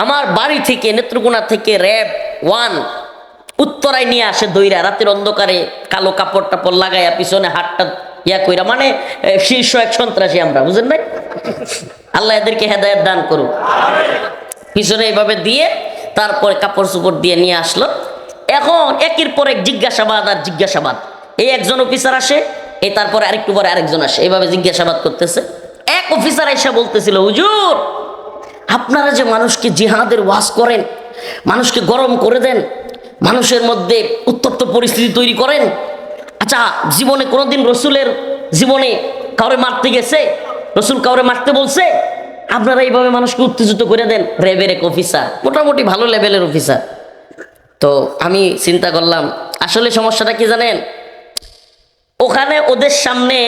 আমার বাড়ি থেকে নেত্রকোনা থেকে র্যাব 1 উত্তরায় নিয়ে আসে দইরা, রাতের অন্ধকারে কালো কাপড় টাপড় লাগাইয়া পিছনে হাতটা ইয়া কইরা, মানে শীর্ষ এক সন্ত্রাসী আমরা, বুঝেন নাই? আল্লাহ এদেরকে হেদায়েত দান করুক। পিছনে এইভাবে দিয়ে তারপরে কাপড় চোপড় দিয়ে নিয়ে আসলো। এখন একের পর এক জিজ্ঞাসাবাদ আর জিজ্ঞাসাবাদ। এই একজন অফিসার আসে, এই তারপরে আরেকটু পরে আরেকজন আসে, এইভাবে জিজ্ঞাসাবাদ করতেছে। এক অফিসার এসে বলতেছিল, হুজুর আপনারা যে মানুষকে জিহাদের ওয়াজ করেন, মানুষকে গরম করে দেন, মানুষের মধ্যে উত্তপ্ত পরিস্থিতি তৈরি করেন, আচ্ছা জীবনে কোনোদিন রসুলের জীবনে কাউরে মারতে গেছে? রসুল কাউরে মারতে বলছে? আপনারা এইভাবে মানুষকে উত্তেজিত করে দেন। র্যাবের এক অফিসার, মোটামুটি ভালো লেভেলের অফিসার। তো আমি চিন্তা করলাম আসলে সমস্যাটা কি জানেন, ওখানে ওদের সামনে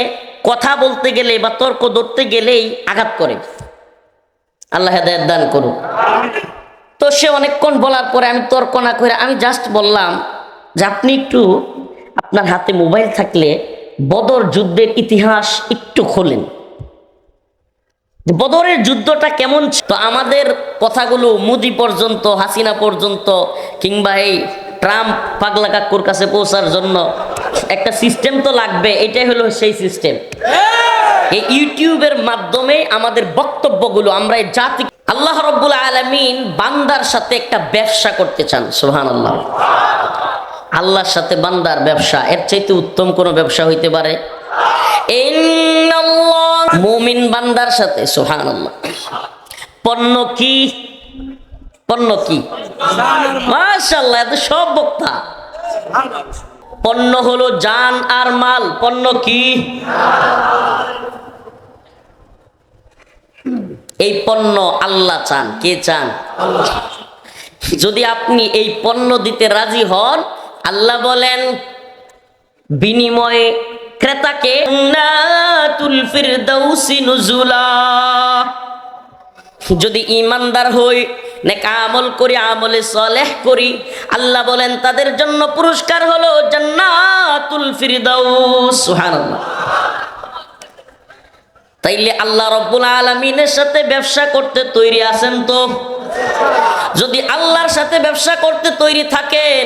কথা বলতে গেলে বা তর্ক ধরতে গেলেই আঘাত করে। আল্লাহ হেদায়েত দান করুক। তো সে অনেকক্ষণ বলার পরে আমি তর্ক না করে আমি জাস্ট বললাম যে আপনি একটু আপনার হাতে মোবাইল থাকলে বদর যুদ্ধের ইতিহাস একটু খোলেন, বদরের যুদ্ধটা কেমন। তো আমাদের কথাগুলো মোদি পর্যন্ত, হাসিনা পর্যন্ত, কিংবা এই ট্রাম্প পাগলা কাকুর কাছে পৌঁছার জন্য একটা সিস্টেম তো লাগবে। এটাই হলো সেই সিস্টেম। এই ইউটিউবের মাধ্যমে আমাদের বক্তব্যগুলো আমরা এই জাতি, আল্লাহ রাব্বুল আলামিন বান্দার সাথে একটা ব্যবসা করতে চান। সুবহানাল্লাহ। আল্লাহর সাথে বান্দার ব্যবসা, এর চাইতে উত্তম কোনো ব্যবসা হইতে পারে? মুমিন বান্দার সাথে, সুবহানাল্লাহ। পণ্য কি? পণ্য কি? মাশাআল্লাহ, এত সব বক্তা। পণ্য হলো জান আর মাল। পণ্য কি? এই পণ্য আল্লাহ চান। কে চান? আল্লাহ। যদি আপনি এই পণ্য দিতে রাজি হন, আল্লাহ বলেন বিনিময়ে ক্রেতাকে জান্নাতুল ফিরদাউসি নুজুলা। যদি ঈমানদার হই, নেক আমল করি, আমলে সালেহ করি, আল্লাহ বলেন তাদের জন্য পুরস্কার হলো জান্নাতুল ফিরদাউস। সুবহানাল্লাহ। তাইলে আল্লাহ রাব্বুল আলামিনের সাথে ব্যবসা করতে তৈরি আছেন তো? যদি আল্লাহর সাথে ব্যবসা করতে তৈরি থাকেন,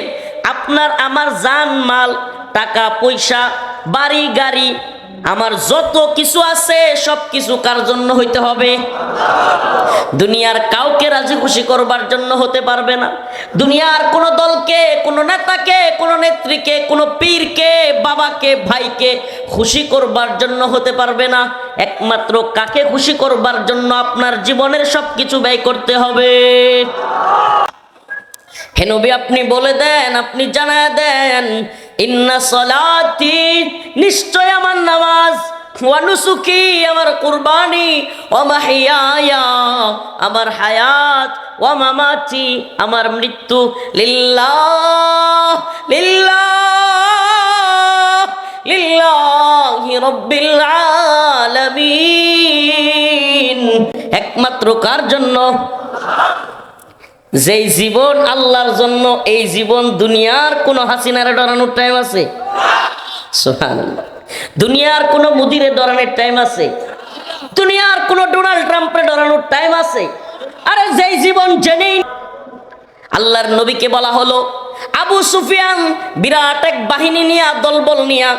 আপনার আমার জান মাল, টাকা পয়সা, বাড়ি গাড়ি, আমার যত কিছু আছে সব কিছু কার জন্য হইতে হবে? দুনিয়ার কাউকে রাজি খুশি করবার জন্য হতে পারবে না। দুনিয়ার কোন দলকে, কোন নেতাকে, কোন নেত্রীকে, কোন পীরকে, বাবাকে, ভাইকে খুশি করবার জন্য হতে পারবে না। একমাত্র কাকে খুশি করবার জন্য আপনার জীবনের সবকিছু ব্যয় করতে হবে। হে নবী, আপনি বলে দেন, আপনি জানায় দেন, ইন্না সলাতি, নিশ্চয় আমার নামাজ, ওয়া নুসুকি, আমার কুরবানি, ওয়া মাহিয়ায়া, আমার হায়াত, ওয়া মামাতি, আমার মৃত্যু, লিল্লাহ লিল্লাহ লিল্লাহি রাব্বিল আলামিন। একমাত্র কার জন্য? যেই জীবন আল্লাহর জন্য, এই জীবন দুনিয়ার কোন হাসিনারে ডরানোর টাইম আছে? সুবহানাল্লাহ। দুনিয়ার কোন মুদিরে ডরানোর টাইম আছে? দুনিয়ার কোন ডোনাল্ড ট্রাম্পে ডরানোর টাইম আছে? আরে যেই জীবন জেনেই আল্লাহর নবীকে বলা হলো, আবু সুফিয়ান বিরাট এক বাহিনী নিয়া, দলবল নিয়া,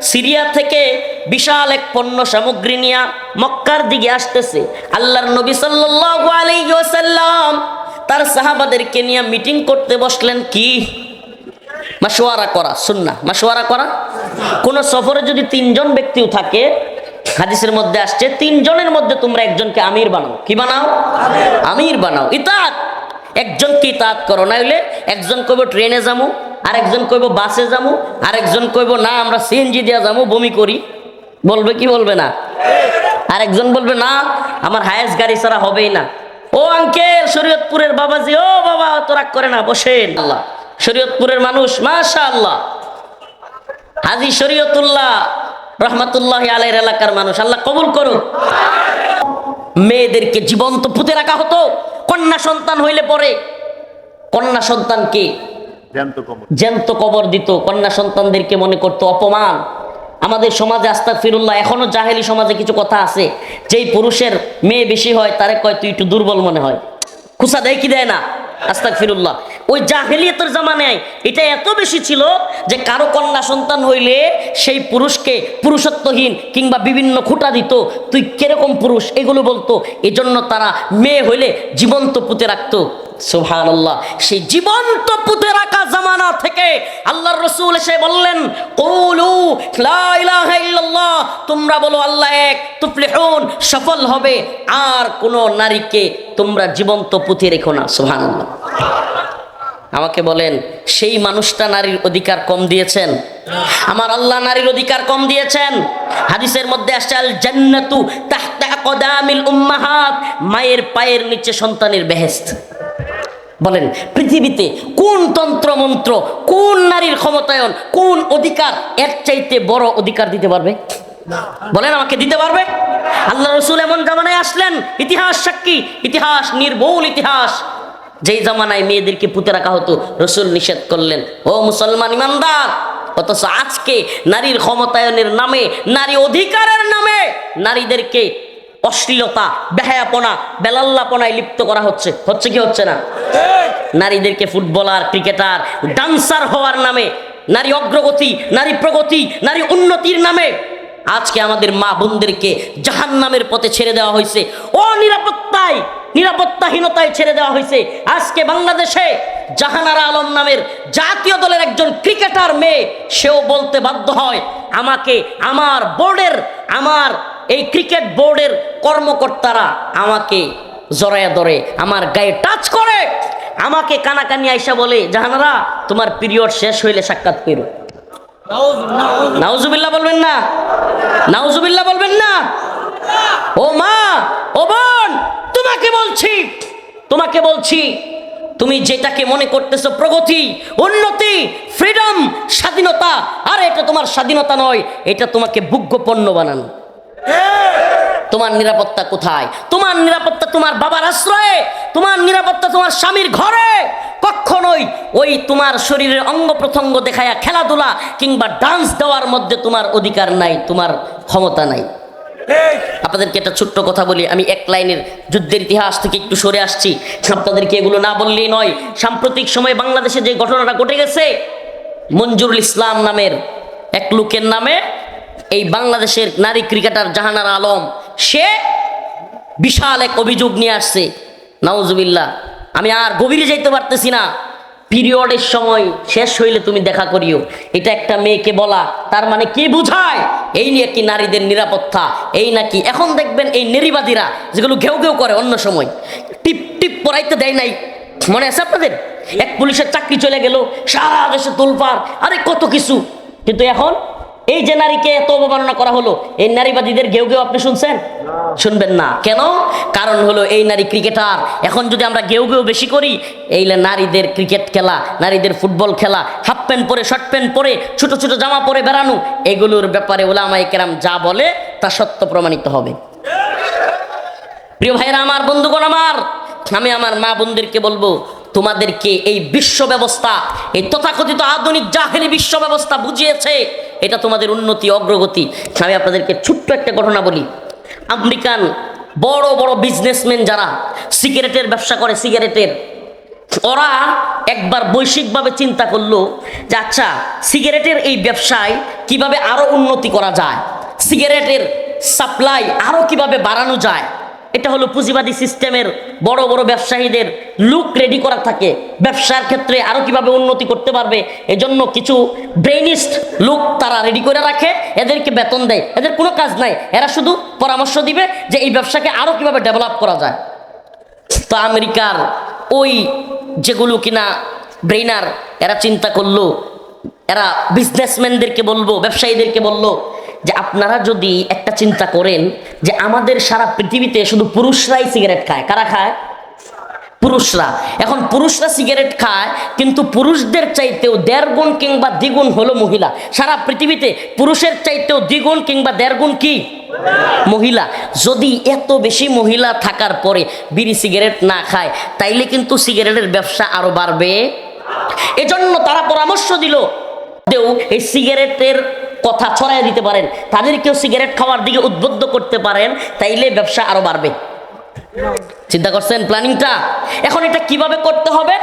সিরিয়া থেকে বিশাল এক পণ্য সামগ্রী নিয়া মক্কার দিকে আসতেছে। আল্লাহর নবী সাল্লাল্লাহু আলাইহি ওয়াসাল্লাম তার সাহাবাদেরকে নিয়ে মিটিং করতে বসলেন। কি? মাশওয়ারা করা, সুন্নাহ। মাশওয়ারা করা। কোন সফরে যদি 3 জন ব্যক্তিও থাকে, হাদিসের মধ্যে আসছে 3 জনের মধ্যে তোমরা একজনকে আমির বানাও। কি বানাও? আমির বানাও। ইতাআত, একজনকে ইতাআত করো। না হলে একজন কইব ট্রেনে যামু, আরেকজন কইব বাসে যামু, আরেকজন কইব না আমরা সিএনজি দিয়া যামু, বমি করি। বলবে কি বলবে না? আরেকজন বলবে না আমার হায়েস্ট গাড়ি ছাড়া হবেই না। ও আঙ্কেল, শরীয়তপুরের বাবাজি, ও বাবা তো রাগ করে না, বসেন। আল্লাহ, শরীয়তপুরের মানুষ, মাশাআল্লাহ, হাজী শরীয়তুল্লাহ রহমাতুল্লাহি আলাইহির এলাকার মানুষ, আল্লাহ কবুল করুন। মেয়েদেরকে জীবন্ত পুঁতে রাখা হতো। কন্যা সন্তান হইলে পরে কন্যা সন্তানকে জ্যান্ত কবর দিত। কন্যা সন্তানদেরকে মনে করতো অপমান। আমাদের সমাজে আস্তাগফিরুল্লাহ, এখনো জাহেলি সমাজে কিছু কথা আছে, যেই পুরুষের মেয়ে বেশি হয় তারে কয় তুই একটু দুর্বল মনে হয়। খুসা দেয় কি দেয় না? আস্তাগফিরুল্লাহ। ওই জাহেলিয়াতের জামানায় এটা এত বেশি ছিল যে কারো কন্যা সন্তান হইলে সেই পুরুষকে পুরুষত্বহীন কিংবা বিভিন্ন খুঁটা দিত, তুই কিরকম পুরুষ এগুলো বলতো। এজন্য তারা মেয়ে হইলে জীবন্ত পুঁতে রাখতো। সুবহানাল্লাহ। সেই জীবন্ত পুঁতে রাখা জামানা থেকে আল্লাহর রাসূল এসে বললেন, কুলু লা ইলাহা ইল্লাল্লাহ, তোমরা বলো আল্লাহ এক, তুফলিহুন, সফল হবে, আর কোন নারীকে তোমরা জীবন্ত পুঁতে রেখো না। সুবহানাল্লাহ। আমাকে বলেন, সেই মানুষটা নারীর অধিকার কম দিয়েছেন? আমার আল্লাহ নারীর অধিকার কম দিয়েছেন? হাদিসের মধ্যে আসছে, আল জান্নাতু তাহতা আকদামিল উম্মাহাত, মায়ের পায়ের নিচে সন্তানের বেহেশত। বলেন, পৃথিবীতে কোন তন্ত্র মন্ত্র, কোন নারীর ক্ষমতায়ন, কোন অধিকার এর চাইতে বড় অধিকার দিতে পারবে? বলেন আমাকে, দিতে পারবে? আল্লাহ রাসূল এমন জামানায় আসলেন, ইতিহাস সাক্ষী, ইতিহাস নির্ভুল ইতিহাস, যেই জামানায় মেয়েদেরকে পুঁতে রাখা হতো, রাসূল নিষেধ করলেন, ও মুসলমান ইমানদার। অথচ আজকে নারীর ক্ষমতায়নের নামে, নারী অধিকারের নামে নারীদেরকে অশ্লীলতা, বেহায়াপনা, বেলাল্লাপনায় লিপ্ত করা হচ্ছে। হচ্ছে কি হচ্ছে না? নারীদেরকে ফুটবলার, ক্রিকেটার, ডান্সার হওয়ার নামে, নারী অগ্রগতি, নারী প্রগতি, নারী উন্নতির নামে আজকে আমাদের মা বোনদেরকে জাহান্নামের পথে ছেড়ে দেওয়া হয়েছে। অনিরাপত্তায়, নিরাপত্তাহীনতায় ছেড়ে দেওয়া হয়েছে। আজকে বাংলাদেশে জাহানারা আলম নামের জাতীয় দলের একজন ক্রিকেটার মেয়ে, সেও বলতে বাধ্য হয়, আমাকে আমার বোর্ডের, আমার এই ক্রিকেট বোর্ডের কর্মকর্তারা আমাকে জড়ায়া ধরে, আমার গায়ে টাচ করে, আমাকে কানাকানি আইসা বলে, জাহানারা তোমার পিরিয়ড শেষ হইলে সাক্ষাৎ করো। নাউজুবিল্লাহ বলবেন না? নাউজুবিল্লাহ বলবেন না? ও মা, ও বোন, তোমাকে বলছি, তোমাকে বলছি, তুমি যেটাকে মনে করতেছো প্রগতি, উন্নতি, ফ্রিডম, স্বাধীনতা, আর এটা তোমার স্বাধীনতা নয়, এটা তোমাকে ভোগ্যপণ্য বানানো। তোমার নিরাপত্তা কোথায়? তোমার নিরাপত্তা তোমার বাবার আশ্রয়ে, তোমার নিরাপত্তা তোমার স্বামীর ঘরে, কখনোই ওই তোমার শরীরের অঙ্গ প্রত্যঙ্গ দেখায়া খেলাধুলা কিংবা ডান্স দেওয়ার মধ্যে তোমার অধিকার নাই, তোমার ক্ষমতা নাই। আপনাদেরকে একটা ছোট্ট কথা বলি, আমি এক লাইনের যুদ্ধের ইতিহাস থেকে একটু সরে আসছি, আপনাদেরকে এগুলো না বললেই নয়। সাম্প্রতিক সময়ে বাংলাদেশে যে ঘটনাটা ঘটে গেছে, মঞ্জুরুল ইসলাম নামের এক লোকের নামে এই বাংলাদেশের নারী ক্রিকেটার জাহানারা আলম, সে বিশাল এক অভিযোগ নিয়ে আসছে। নাউজুবিল্লাহ। আমি আর গভীরে যাইতে পারতেছি না। পিরিয়ডের সময় শেষ হইলে তুমি দেখা করিও, এটা একটা মেয়েকে বলা, তার মানে কি বুঝায়? এই নিয়ে কি নারীদের নিরাপত্তা? এই নাকি এখন দেখবেন এই নারীবাদীরা যেগুলো ঘেউ ঘেউ করে, অন্য সময় টিপ টিপ পড়াইতে দেয় নাই, মনে আছে আপনাদের? এক পুলিশের চাকরি চলে গেল, সারা দেশে তোলপাড়, আরে কত কিছু। কিন্তু এখন এই যে নারীকে এত অবমাননা করা হলো, এই নারীবাদীদের ঘেউ ঘেউ আপনি শুনছেন? শুনবেন না। কেন? কারণ হলো এই নারী ক্রিকেটার। এখন যদি আমরা ঘেউ ঘেউ বেশি করি, এই নারীদের ক্রিকেট খেলা, নারীদের ফুটবল খেলা, হাফ প্যান্ট পরে, শর্ট প্যান্ট পরে, ছোট ছোট জামা পরে বেড়ানো, এগুলোর ব্যাপারে উলামায়ে কেরাম যা বলে তা সত্য প্রমাণিত হবে। প্রিয় ভাইরা আমার, বন্ধুগণ আমার, আমি আমার মা বোনদেরকে বলবো, তোমাদেরকে এই বিশ্ব ব্যবস্থা, এই তথাকথিত আধুনিক জাহেলি বিশ্ব ব্যবস্থা বুঝিয়েছে এটা তোমাদের উন্নতি, অগ্রগতি। আমি আপনাদেরকে ছোট্ট একটা ঘটনা বলি। আমেরিকান বড় বড় বিজনেসম্যান যারা সিগারেটের ব্যবসা করে, সিগারেটের, ওরা একবার বৈশ্বিকভাবে চিন্তা করলো যে আচ্ছা, সিগারেটের এই ব্যবসায় কিভাবে আরো উন্নতি করা যায়, সিগারেটের সাপ্লাই আরো কিভাবে বাড়ানো যায়। এটা হলো পুঁজিবাদী সিস্টেমের বড় বড় ব্যবসায়ীদের লুক রেডি করা থাকে, ব্যবসার ক্ষেত্রে আরো কিভাবে উন্নতি করতে পারবে, এজন্য কিছু ব্রেইনিস্ট লুক তারা রেডি করে রাখে, এদেরকে বেতন দেয়, এদের কোনো কাজ নাই, এরা শুধু পরামর্শ দিবে যে এই ব্যবসাকে আরো কিভাবে ডেভেলপ করা যায়। তো আমেরিকার ওই যেগুলো কিনা ব্রেইনার, এরা চিন্তা করলো, এরা বিজনেসম্যানদেরকে বলবো, ব্যবসায়ীদেরকে বললো যে আপনারা যদি একটা চিন্তা করেন যে আমাদের সারা পৃথিবীতে শুধু পুরুষরাই সিগারেট খায়। কারা খায়? পুরুষরা। এখন পুরুষরা সিগারেট খায়, কিন্তু পুরুষদের চাইতেও 1.5 গুণ কিংবা 2 গুণ হলো মহিলা। সারা পৃথিবীতে পুরুষের চাইতেও 2 গুণ কিংবা 1.5 গুণ কি মহিলা। যদি এত বেশি মহিলা থাকার পরে বিড়ি সিগারেট না খায়, তাইলে কিন্তু সিগারেটের ব্যবসা আরো বাড়বে। এজন্য তারা পরামর্শ দিল, এই সিগারেটের কথা ছড়াই দিতে পারেন, তাদেরকেও সিগারেট খাওয়ার দিকে উদ্বুদ্ধ করতে পারেন, তাইলে ব্যবসা আরো বাড়বে। চিন্তা করছেন প্ল্যানিংটা? এখন এটা কিভাবে করতে হবে?